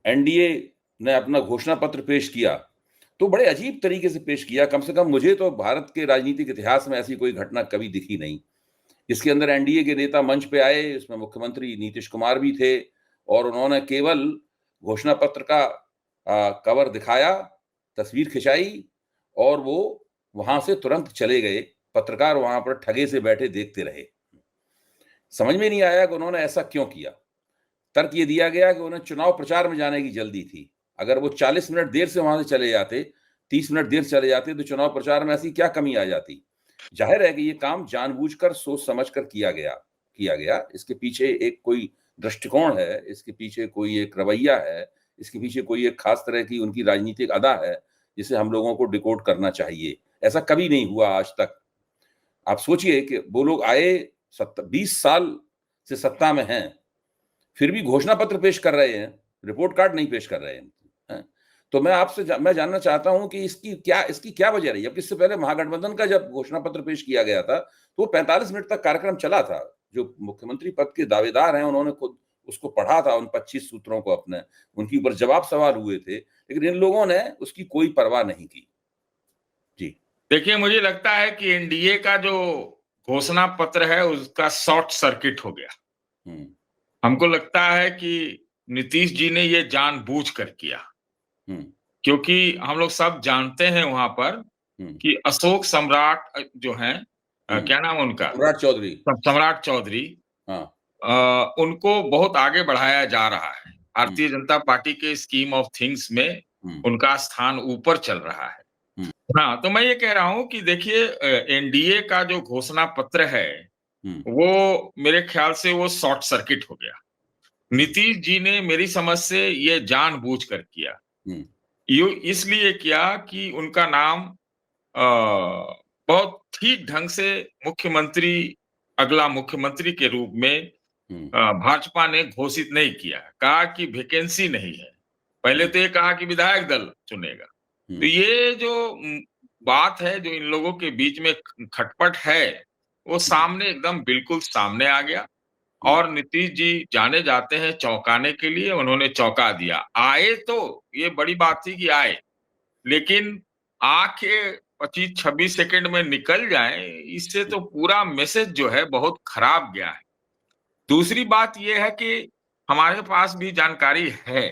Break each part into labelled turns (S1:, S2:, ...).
S1: NDA ने अपना घोषणा पत्र पेश किया, तो बड़े अजीब तरीके से पेश किया। कम से कम मुझे तो भारत के राजनीतिक इतिहास में ऐसी कोई घटना कभी दिखी नहीं। इसके अंदर एनडीए के नेता मंच पे आए, इसमें मुख्यमंत्री नीतीश कुमार भी थे, और उन्होंने केवल घोषणा पत्र का कवर दिखाया, तस्वीर खिंचाई, और वो वहां से तुरंत चले गए। पत्रकार वहां पर ठगे से बैठे देखते रहे। समझ में नहीं आया कि उन्होंने ऐसा क्यों किया। तर्क ये दिया गया कि उन्हें चुनाव प्रचार में जाने की जल्दी थी। अगर वो 40 मिनट देर से वहां से चले जाते, 30 मिनट देर से चले जाते, तो चुनाव प्रचार में ऐसी क्या कमी आ जाती। जाहिर है कि ये काम जानबूझकर, सोच समझकर किया गया। इसके पीछे एक कोई दृष्टिकोण है, इसके पीछे कोई एक रवैया है, इसके पीछे कोई एक खास तरह की उनकी राजनीतिक अदा है, जिसे हम लोगों को डिकोड करना चाहिए। ऐसा कभी नहीं हुआ आज तक। आप सोचिए कि वो लोग आए, 20 साल से सत्ता में हैं, फिर भी घोषणा पत्र पेश कर रहे हैं, रिपोर्ट कार्ड नहीं पेश कर रहे हैं। तो मैं जानना चाहता हूं कि इसकी क्या वजह रही। अब इससे पहले महागठबंधन का जब घोषणा पत्र पेश किया गया था, तो वो 45 मिनट तक कार्यक्रम चला था। जो मुख्यमंत्री पद के दावेदार हैं, उन्होंने खुद उसको पढ़ा था, उन 25 सूत्रों को अपने, उनके ऊपर जवाब सवाल हुए थे, लेकिन इन लोगों ने उसकी कोई परवाह नहीं की। जी
S2: देखिए, मुझे लगता है कि एनडीए का जो घोषणा पत्र है उसका शॉर्ट सर्किट हो गया। हमको लगता है कि नीतीश जी ने ये जानबूझकर किया, क्योंकि हम लोग सब जानते हैं वहां पर कि अशोक सम्राट जो हैं, क्या नाम उनका, सम्राट चौधरी, उनको बहुत आगे बढ़ाया जा रहा है। भारतीय जनता पार्टी के स्कीम ऑफ थिंग्स में उनका स्थान ऊपर चल रहा है। हाँ, तो मैं ये कह रहा हूं कि देखिए, एनडीए का जो घोषणा पत्र है वो मेरे ख्याल से वो शॉर्ट सर्किट हो गया। नीतीश जी ने मेरी समझ से ये जानबूझकर किया। ये इसलिए किया कि उनका नाम बहुत ठीक ढंग से मुख्यमंत्री, अगला मुख्यमंत्री के रूप में भाजपा ने घोषित नहीं किया। कहा कि वैकेंसी नहीं है। पहले तो ये कहा कि विधायक दल चुनेगा। तो ये जो बात है, जो इन लोगों के बीच में खटपट है, वो सामने एकदम बिल्कुल सामने आ गया। और नीतीश जी जाने जाते हैं चौंकाने के लिए, उन्होंने चौंका दिया। आए तो ये बड़ी बात थी कि आए, लेकिन आके 25-26 सेकंड में निकल जाए, इससे तो पूरा मैसेज जो है बहुत खराब गया है। दूसरी बात ये है कि हमारे पास भी जानकारी है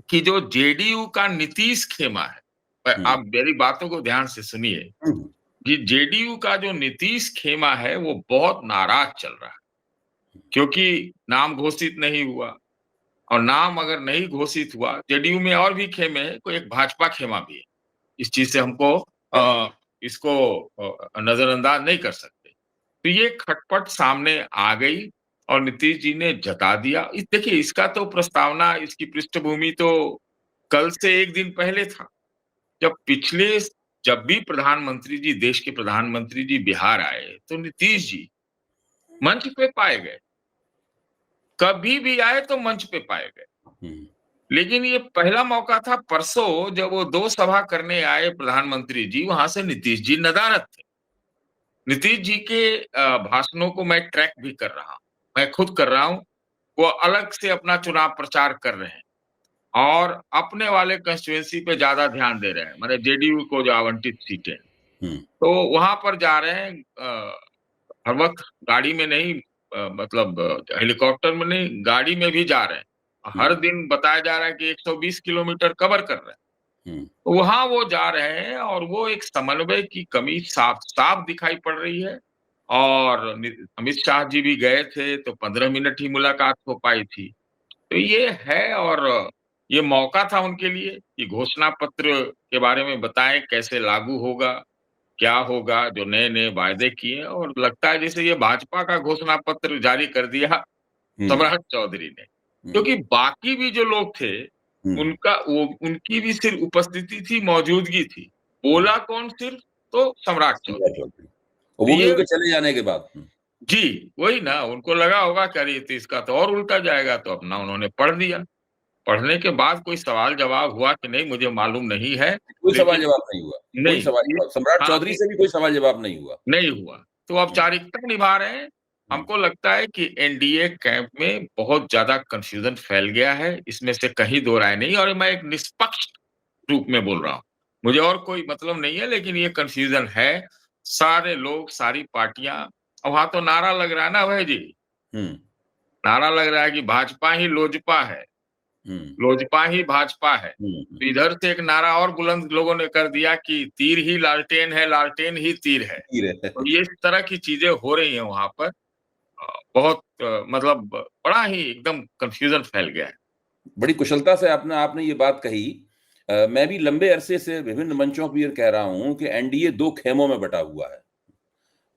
S2: कि जो जेडीयू का नीतीश खेमा है, आप मेरी बातों को ध्यान से सुनिए, कि जेडीयू का जो नीतीश खेमा है वो बहुत नाराज चल रहा है, क्योंकि नाम घोषित नहीं हुआ। और नाम अगर नहीं घोषित हुआ, जेडीयू में और भी खेमे हैं, कोई एक भाजपा खेमा भी है। इस चीज से हमको इसको नजरअंदाज नहीं कर सकते। तो ये खटपट सामने आ गई और नीतीश जी ने जता दिया। देखिए, इसका तो प्रस्तावना, इसकी पृष्ठभूमि तो कल से एक दिन पहले था, जब भी प्रधानमंत्री जी, देश के प्रधानमंत्री जी बिहार आए, तो नीतीश जी मंच पे पाए गए। कभी भी आए तो मंच पे पाए गए। लेकिन ये पहला मौका था परसों, जब वो 2 सभा करने आए प्रधानमंत्री जी, वहां से नीतीश जी नदारद थे। नीतीश जी के भाषणों को मैं ट्रैक भी कर रहा हूं, मैं खुद कर रहा हूं। वो अलग से अपना चुनाव प्रचार कर रहे हैं और अपने वाले कंस्टिट्यूएंसी पे ज्यादा ध्यान दे रहे हैं, माने जेडीयू को जो आवंटित सीटें, तो वहां पर जा रहे हैं। हर वक्त गाड़ी में नहीं, मतलब हेलीकॉप्टर में नहीं, गाड़ी में भी जा रहे हैं। हर दिन बताया जा रहा है कि 120 किलोमीटर कवर कर रहे हैं। वहां वो जा रहे हैं और वो एक समन्वय की कमी साफ साफ दिखाई पड़ रही है। और अमित शाह जी भी गए थे, तो 15 मिनट ही मुलाकात हो पाई थी। तो ये है, और ये मौका था उनके लिए कि घोषणा पत्र के बारे में बताएं, कैसे लागू होगा, क्या होगा, जो नए नए वायदे किए। और लगता है जैसे ये भाजपा का घोषणा पत्र जारी कर दिया सम्राट चौधरी ने, क्योंकि बाकी भी जो लोग थे उनकी भी सिर्फ उपस्थिति थी, मौजूदगी थी। बोला कौन सिर्फ? तो सम्राट चौधरी।
S1: वो भी उनके चले जाने के बाद।
S2: जी, वही ना, उनको लगा होगा कि अरे तो इसका तो और उल्टा जाएगा, तो अपना उन्होंने पढ़ दिया। पढ़ने के बाद कोई सवाल जवाब हुआ कि नहीं, मुझे मालूम नहीं है।
S1: कोई सवाल जवाब नहीं हुआ।
S2: नहीं,
S1: सम्राट चौधरी से भी कोई सवाल जवाब नहीं हुआ।
S2: नहीं हुआ। तो औपचारिकता निभा रहे हैं। हमको लगता है कि एनडीए कैंप में बहुत ज्यादा कंफ्यूजन फैल गया है, इसमें से कहीं दो राय नहीं, और मैं एक निष्पक्ष रूप में बोल रहा हूँ। मुझे और कोई मतलब नहीं है, लेकिन ये कंफ्यूजन है। सारे लोग, सारी पार्टियां, और वहां तो नारा लग रहा है ना भाई जी,
S1: हम्म
S2: नारा लग रहा है कि भाजपा ही लोजपा है,
S1: हम्म
S2: लोजपा ही भाजपा है।
S1: हम्म
S2: तो इधर से एक नारा और बुलंद लोगों ने कर दिया कि तीर ही लालटेन है, लालटेन ही तीर है।
S1: ठीक है।
S2: तो ये इस तरह की चीजें हो रही हैं वहां पर। बहुत मतलब बड़ा ही एकदम कंफ्यूजन फैल गया है।
S1: बड़ी कुशलता से आपने आपने ये बात कही। मैं भी लंबे अरसे से विभिन्न मंचों पर ये कह रहा हूं कि एनडीए दो खेमों में बटा हुआ है।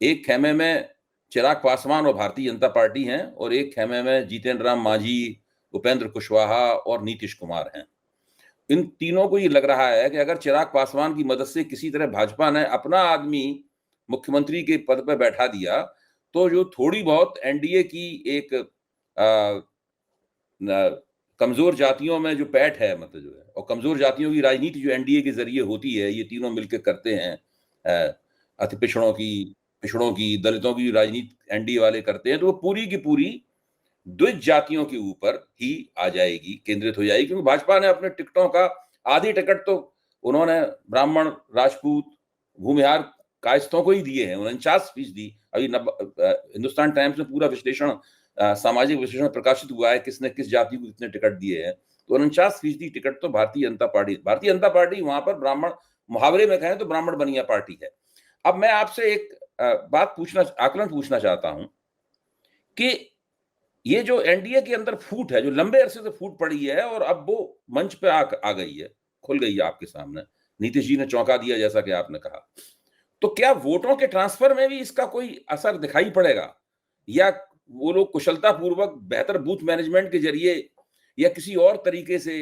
S1: एक खेमे में चिराग पासवान और भारतीय जनता पार्टी हैं, और एक खेमे में जीतेंद्र राम मांझी, उपेंद्र कुशवाहा और नीतीश कुमार हैं। इन तीनों को ये लग रहा है कि अगर चिराग पासवान की मदद से किसी तरह भाजपा ने अपना आदमी मुख्यमंत्री के पद पर बैठा दिया, तो जो थोड़ी बहुत एनडीए की एक कमजोर जातियों में जो पैठ है, मतलब जो है, और कमजोर जातियों की राजनीति जो एनडीए के जरिए होती है, ये तीनों मिलकर करते हैं। अति पिछड़ों की, दलितों की राजनीति एनडीए वाले करते हैं, तो वो पूरी की पूरी द्विज जातियों के ऊपर ही आ जाएगी, केंद्रित हो जाएगी। क्योंकि भाजपा ने अपने टिकटों का आधी टिकट तो उन्होंने ब्राह्मण, राजपूत, भूमिहार, कायस्थों को ही दिए हैं, 49%। अभी हिंदुस्तान टाइम्स में पूरा विश्लेषण, सामाजिक विश्लेषण प्रकाशित हुआ है, किसने किस जाति को कितने टिकट दिए हैं। तो 49% टिकट तो भारतीय जनता पार्टी वहां पर ब्राह्मण, मुहावरे में कहें तो ब्राह्मण बनिया पार्टी है। अब मैं आपसे एक आकलन पूछना चाहता हूं कि ये जो एनडीए के अंदर फूट है, जो लंबे अरसे से फूट पड़ी है, और अब वो मंच पे आ गई है, खुल गई है आपके सामने। नीतीश जी ने चौंका दिया, जैसा कि आपने कहा। तो क्या वोटों के ट्रांसफर में भी इसका कोई असर दिखाई पड़ेगा, या वो लोग कुशलता पूर्वक बेहतर बूथ मैनेजमेंट के जरिए या किसी और तरीके से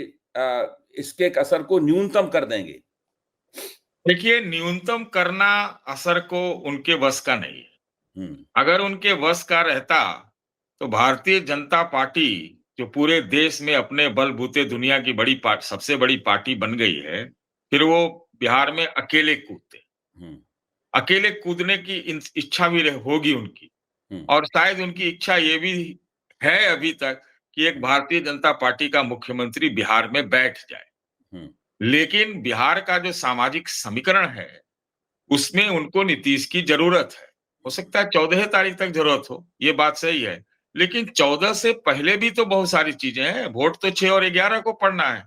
S1: इसके असर को न्यूनतम कर देंगे?
S2: देखिए, न्यूनतम करना असर को उनके बस का नहीं है। अगर उनके बस का रहता तो भारतीय जनता पार्टी, जो पूरे देश में अपने बलबूते दुनिया की सबसे बड़ी पार्टी बन गई है, फिर वो बिहार में अकेले कूदते। अकेले कूदने की इच्छा भी होगी उनकी, और शायद उनकी इच्छा ये भी है अभी तक कि एक भारतीय जनता पार्टी का मुख्यमंत्री बिहार में बैठ जाए। लेकिन बिहार का जो सामाजिक समीकरण है, उसमें उनको नीतीश की जरूरत है। हो सकता है 14 तारीख तक जरूरत हो, ये बात सही है। लेकिन 14 से पहले भी तो बहुत सारी चीजें हैं। वोट तो 6 और 11 को पड़ना है।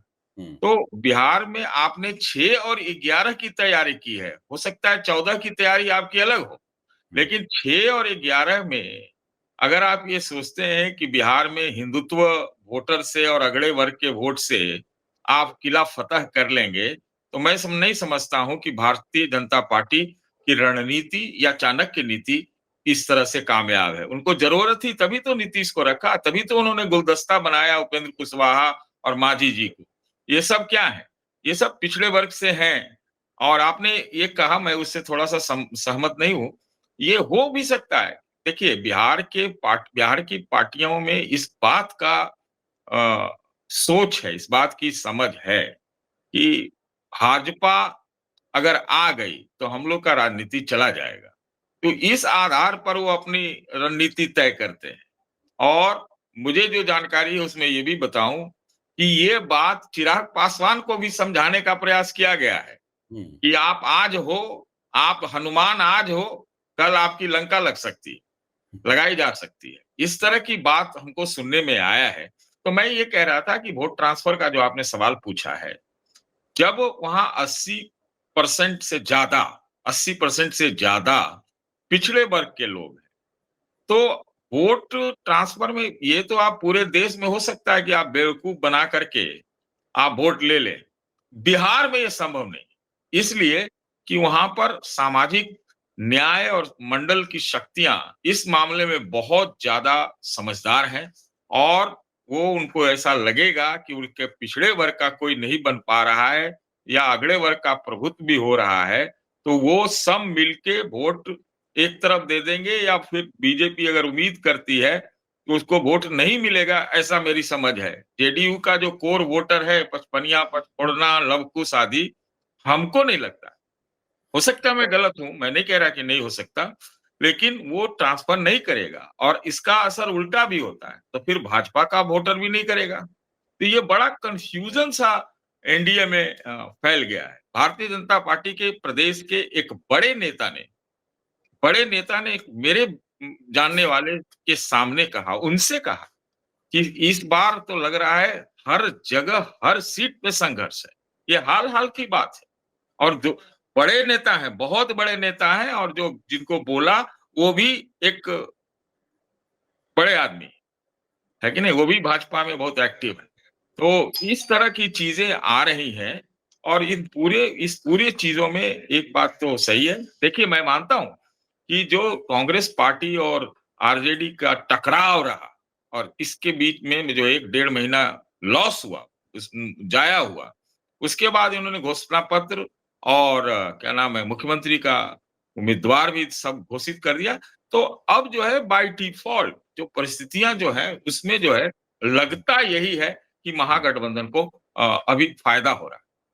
S2: तो बिहार में आपने 6 और 11 की तैयारी की है। हो सकता है 14 की तैयारी आपकी अलग हो, लेकिन 6 और 11 में अगर आप ये सोचते हैं कि बिहार में हिंदुत्व वोटर से और अगड़े वर्ग के वोट से आप किला फतह कर लेंगे, तो मैं नहीं समझता हूं कि भारतीय जनता पार्टी की रणनीति या चाणक्य नीति इस तरह से कामयाब है। उनको जरूरत थी, तभी तो नीतीश को रखा, तभी तो उन्होंने गुलदस्ता बनाया उपेंद्र कुशवाहा और मांझी जी को। ये सब क्या है? ये सब पिछड़े वर्ग से हैं। और आपने ये कहा, मैं उससे थोड़ा सा सहमत नहीं हूं। ये हो भी सकता है। देखिए, बिहार की पार्टियों में इस बात का सोच है, इस बात की समझ है कि भाजपा अगर आ गई तो हम लोग का राजनीति चला जाएगा। तो इस आधार पर वो अपनी रणनीति तय करते हैं। और मुझे जो जानकारी है उसमें ये भी बताऊं कि ये बात चिराग पासवान को भी समझाने का प्रयास किया गया है कि आप आज हो, आप हनुमान आज हो, कल आपकी लंका लगाई जा सकती है। इस तरह की बात हमको सुनने में आया है। तो मैं ये कह रहा था कि वोट ट्रांसफर का जो आपने सवाल पूछा है, जब वहां 80% से ज्यादा पिछड़े वर्ग के लोग हैं, तो वोट ट्रांसफर में ये तो आप पूरे देश में हो सकता है कि आप बेवकूफ बना करके आप वोट ले लें। बिहार में ये संभव नहीं, इसलिए कि वहां पर सामाजिक न्याय और मंडल की शक्तियां इस मामले में बहुत ज्यादा समझदार हैं। और वो उनको ऐसा लगेगा कि उनके पिछड़े वर्ग का कोई नहीं बन पा रहा है या अगड़े वर्ग का प्रभुत्व भी हो रहा है, तो वो सब मिलके वोट एक तरफ दे देंगे, या फिर बीजेपी अगर उम्मीद करती है तो उसको वोट नहीं मिलेगा, ऐसा मेरी समझ है। जेडीयू का जो कोर वोटर है, पचपनिया, पचफोड़ना, लवकुश आदि, हमको नहीं लगता। हो सकता है मैं गलत हूं, मैं नहीं कह रहा कि नहीं हो सकता, लेकिन वो ट्रांसफर नहीं करेगा और इसका असर उल्टा भी होता है, तो फिर भाजपा का वोटर भी नहीं करेगा। तो ये बड़ा कंफ्यूजन सा एनडीए में फैल गया है। भारतीय जनता पार्टी के प्रदेश के एक बड़े नेता ने एक मेरे जानने वाले के सामने कहा, उनसे कहा कि इस बार तो लग रहा है हर जगह, हर सीट पे संघर्ष है। ये हाल-हाल की बात है। और जो बड़े नेता हैं, बहुत बड़े नेता हैं और जो जिनको बोला वो भी एक बड़े आदमी, है कि नहीं? वो भी भाजपा में बहुत एक्टिव है। तो इस तरह की चीज़ें आ रही हैं और इस पूरे चीज़ों में एक बात तो सही है। देखिए, मैं मानता हूँ कि जो कांग्रेस पार्टी और आरजेडी का टकराव रहा और इसके बीच में जो 1 डेढ़ महीना लॉस हुआ, जाया हुआ, उसके बाद इन्होंने घोषणा पत्र और क्या नाम है, मुख्यमंत्री का उम्मीदवार भी सब घोषित कर दिया। तो अब जो है बाय डिफ़ॉल्ट जो परिस्थितियाँ जो हैं, उसमें जो है लगता यही है कि महागठबंधन को अभी फ़ायदा हो रहा है।